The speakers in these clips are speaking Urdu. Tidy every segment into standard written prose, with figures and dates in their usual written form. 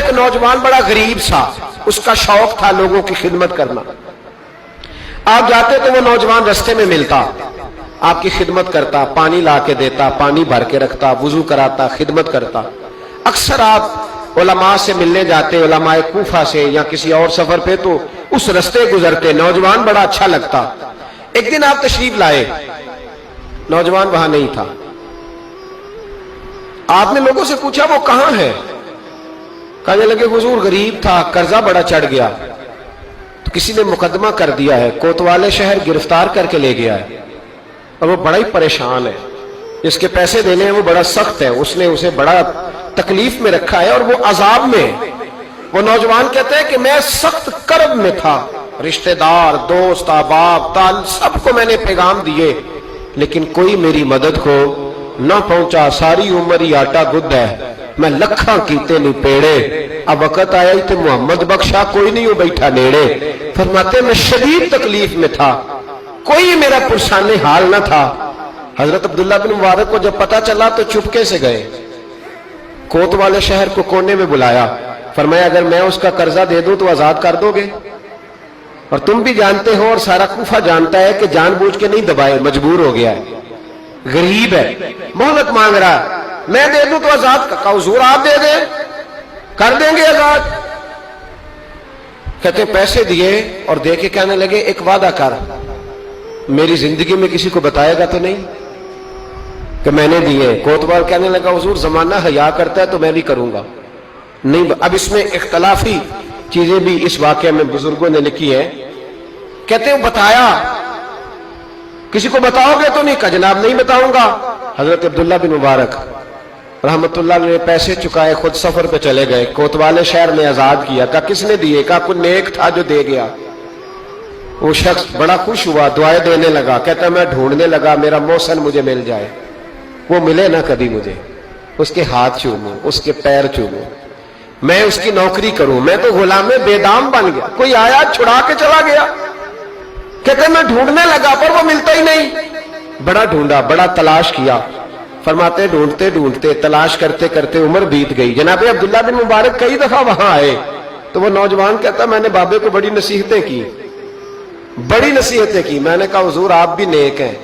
ایک نوجوان بڑا غریب سا، اس کا شوق تھا لوگوں کی خدمت کرنا۔ آپ جاتے تو وہ نوجوان رستے میں ملتا، آپ کی خدمت کرتا، پانی لا کے دیتا، پانی بھر کے رکھتا، وضو کراتا، خدمت کرتا۔ اکثر آپ علماء سے ملنے جاتے، علماء کوفہ سے یا کسی اور سفر پہ، تو اس رستے گزرتے، نوجوان بڑا اچھا لگتا۔ ایک دن آپ تشریف لائے، نوجوان وہاں نہیں تھا۔ آپ نے لوگوں سے پوچھا وہ کہاں ہے؟ کہنے لگے حضور غریب تھا، قرضہ بڑا چڑھ گیا، تو کسی نے مقدمہ کر دیا ہے، کوتوالے شہر گرفتار کر کے لے گیا ہے، اور وہ بڑا ہی پریشان ہے، جس کے پیسے دینے ہیں وہ بڑا سخت ہے، اس نے اسے بڑا تکلیف میں رکھا ہے اور وہ عذاب میں۔ وہ نوجوان کہتے ہیں کہ میں سخت کرب میں تھا، رشتہ دار، دوست، احباب، تال سب کو میں نے پیغام دیے، لیکن کوئی میری مدد کو نہ پہنچا، ساری عمر ہی آٹا گد ہے، میں لکھاں کیتے نہیں پیڑے، اب وقت آیا ہی تے محمد بخشا کوئی نہیں ہو بیٹھا نیڑے۔ فرماتے میں شدید تکلیف میں تھا، کوئی میرا پرسان حال نہ تھا۔ حضرت عبداللہ بن مبارک کو جب پتا چلا تو چپکے سے گئے، کوتوالے شہر کو کونے میں بلایا، فرمایا اگر میں اس کا قرضہ دے دوں تو آزاد کر دو گے؟ اور تم بھی جانتے ہو اور سارا کوفہ جانتا ہے کہ جان بوجھ کے نہیں دبائے، مجبور ہو گیا ہے، غریب ہے، مہلت مانگ رہا ہے، میں دے دوں تو آزاد کا حضور آپ دے دیں، کر دیں گے آزاد۔ کہتے پیسے دیے اور دے کے کہنے لگے ایک وعدہ کر، میری زندگی میں کسی کو بتائے گا تو نہیں کہ میں نے دیے؟ کوتوال کہنے لگا حضور زمانہ حیا کرتا ہے تو میں بھی کروں گا نہیں۔ اب اس میں اختلافی چیزیں بھی اس واقعے میں بزرگوں نے لکھی ہے، کہتے ہیں بتایا، کسی کو بتاؤ گے تو نہیں؟ کہا جناب نہیں بتاؤں گا۔ حضرت عبداللہ بن مبارک رحمت اللہ نے پیسے چکائے، خود سفر پہ چلے گئے، کوتوالے شہر میں آزاد کیا۔ کہا کس نے دیے؟ کہا کوئی نیک تھا جو دے گیا۔ وہ شخص بڑا خوش ہوا، دعائیں دینے لگا، کہتا میں ڈھونڈنے لگا میرا محسن مجھے مل جائے، وہ ملے نہ کبھی مجھے، اس کے ہاتھ چوموں، اس کے پیر چوموں، میں اس کی نوکری کروں، میں تو غلام بے دام بن گیا، کوئی آیا چھڑا کے چلا گیا۔ کہتے میں ڈھونڈنے لگا پر وہ ملتا ہی نہیں، بڑا ڈھونڈا، بڑا تلاش کیا۔ فرماتے ڈھونڈتے ڈھونڈتے تلاش کرتے کرتے عمر بیت گئی۔ جناب عبداللہ بن مبارک کئی دفعہ وہاں آئے تو وہ نوجوان کہتا میں نے بابے کو بڑی نصیحتیں کی، بڑی نصیحتیں کی۔ میں نے کہا حضور آپ بھی نیک ہیں،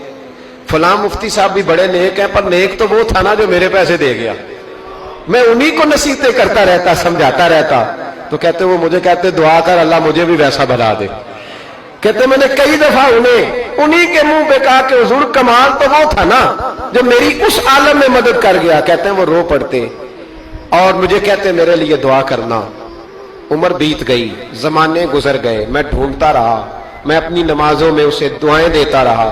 فلاں مفتی صاحب بھی بڑے نیک ہیں، پر نیک تو وہ تھا نا جو میرے پیسے دے گیا، میں انہی کو نصیحتیں کرتا رہتا، سمجھاتا رہتا۔ تو کہتے وہ مجھے کہتے دعا کر اللہ مجھے بھی ویسا بنا دے۔ کہتے میں نے کئی دفعہ انہی کے منہ پہ کہا کہ حضور کمال تو وہ تھا نا جو میری اس عالم میں مدد کر گیا۔ کہتے ہیں وہ رو پڑتے اور مجھے کہتے میرے لیے دعا کرنا۔ عمر بیت گئی، زمانے گزر گئے، میں ڈھونڈتا رہا، میں اپنی نمازوں میں اسے دعائیں دیتا رہا،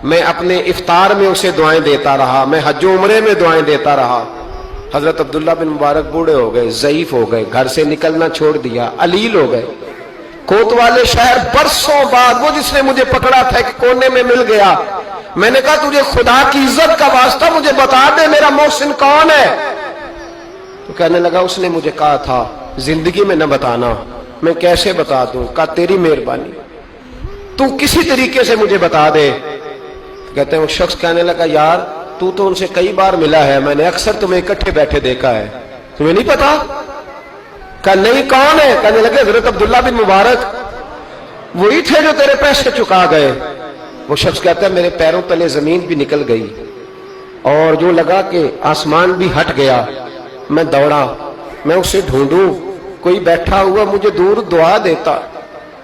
میں اپنے افطار میں اسے دعائیں دیتا رہا، میں حج و عمرے میں دعائیں دیتا رہا۔ حضرت عبداللہ بن مبارک بوڑھے ہو گئے، ضعیف ہو گئے، گھر سے نکلنا چھوڑ دیا، علیل ہو گئے۔ کوتوالے شہر برسوں بعد وہ جس نے مجھے پکڑا تھا ایک کونے میں مل گیا۔ میں نے کہا تجھے خدا کی عزت کا واسطہ مجھے بتا دے میرا محسن کون ہے؟ تو کہنے لگا اس نے مجھے کہا تھا زندگی میں نہ بتانا۔ میں کیسے بتا دوں؟ کہا تیری مہربانی، تو کسی طریقے سے مجھے بتا دے۔ کہتے ہیں وہ شخص کہنے لگا یار تو ان سے کئی بار ملا ہے، میں نے اکثر تمہیں اکٹھے بیٹھے دیکھا ہے، تمہیں نہیں پتا؟ کہا نہیں کون ہے؟ کہنے لگے حضرت عبداللہ بن مبارک، وہی تھے جو تیرے پیسے چکا گئے۔ وہ شخص کہتا ہے میرے پیروں تلے زمین بھی نکل گئی اور جو لگا کہ آسمان بھی ہٹ گیا۔ میں دوڑا، میں اسے ڈھونڈوں، کوئی بیٹھا ہوا مجھے دور دعا دیتا،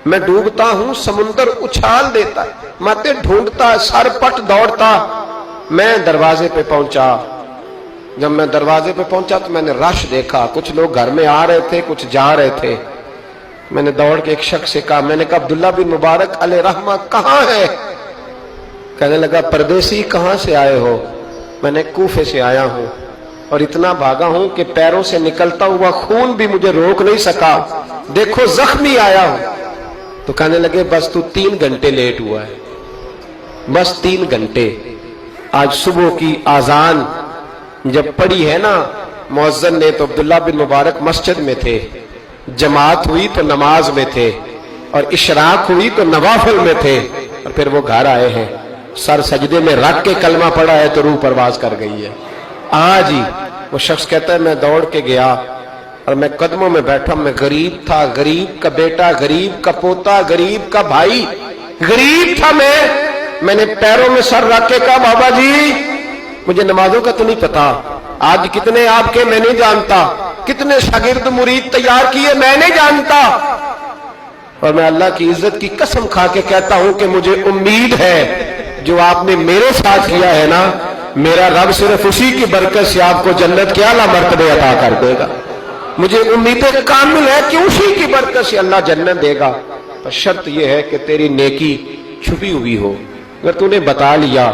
میں ڈوبتا ہوں سمندر اچھال دیتا، ماتے ڈھونڈتا، سر پٹ دوڑتا۔ میں دروازے پہ پہنچا، جب میں دروازے پہ پہنچا تو میں نے رش دیکھا، کچھ لوگ گھر میں آ رہے تھے، کچھ جا رہے تھے۔ میں نے دوڑ کے ایک شخص سے کہا، میں نے کہا عبداللہ بن مبارک علیہ رحمہ کہاں ہے؟ کہنے لگا پردیسی کہاں سے آئے ہو؟ میں نے کوفے سے آیا ہوں اور اتنا بھاگا ہوں کہ پیروں سے نکلتا ہوا خون بھی مجھے روک نہیں سکا، دیکھو زخمی آیا ہوں۔ تو کہنے لگے بس تو 3 گھنٹے لیٹ ہوا ہے، بس 3 گھنٹے۔ آج صبح کی آذان جب پڑھی ہے نا مؤذن نے تو عبداللہ بن مبارک مسجد میں تھے، جماعت ہوئی تو نماز میں تھے اور اشراق ہوئی تو نوافل میں تھے، اور پھر وہ گھر آئے ہیں، سر سجدے میں رکھ کے کلمہ پڑھا ہے تو روح پرواز کر گئی ہے۔ آج ہی وہ شخص کہتا ہے میں دوڑ کے گیا، اور میں قدموں میں بیٹھا، میں غریب تھا، غریب کا بیٹا، غریب کا پوتا، غریب کا بھائی، غریب تھا میں نے پیروں میں سر رکھ کے کہا بابا جی مجھے نمازوں کا تو نہیں پتا، آج کتنے آپ کے میں نہیں جانتا، کتنے شاگرد مرید تیار کیے میں نہیں جانتا، اور میں اللہ کی عزت کی قسم کھا کے کہتا ہوں کہ مجھے امید ہے جو آپ نے میرے ساتھ کیا ہے نا، میرا رب صرف اسی کی برکت سے آپ کو جنت کے اعلیٰ مرتبے عطا کر دے گا۔ مجھے امید کامل ہے کہ اسی کی برکت سے اللہ جنت دے گا، پر شرط یہ ہے کہ تیری نیکی چھپی ہوئی ہو۔ اگر تو نے بتا لیا،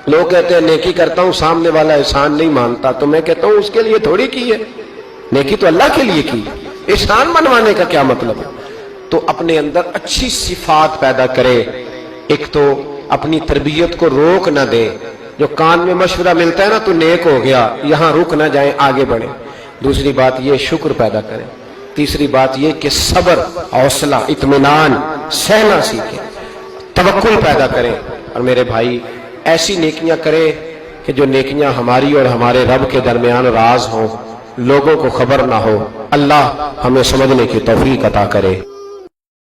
لوگ کہتے ہیں نیکی کرتا ہوں سامنے والا احسان نہیں مانتا، تو میں کہتا ہوں اس کے لیے تھوڑی کی ہے، نیکی تو اللہ کے لیے کی، احسان منوانے کا کیا مطلب ہے؟ تو اپنے اندر اچھی صفات پیدا کرے، ایک تو اپنی تربیت کو روک نہ دے، جو کان میں مشورہ ملتا ہے نا تو نیک ہو گیا، یہاں رک نہ جائیں، آگے بڑھیں۔ دوسری بات یہ شکر پیدا کریں۔ تیسری بات یہ کہ صبر، حوصلہ، اطمینان، سہنا سیکھیں، توکل پیدا کریں، اور میرے بھائی ایسی نیکیاں کریں کہ جو نیکیاں ہماری اور ہمارے رب کے درمیان راز ہوں، لوگوں کو خبر نہ ہو۔ اللہ ہمیں سمجھنے کی توفیق عطا کرے۔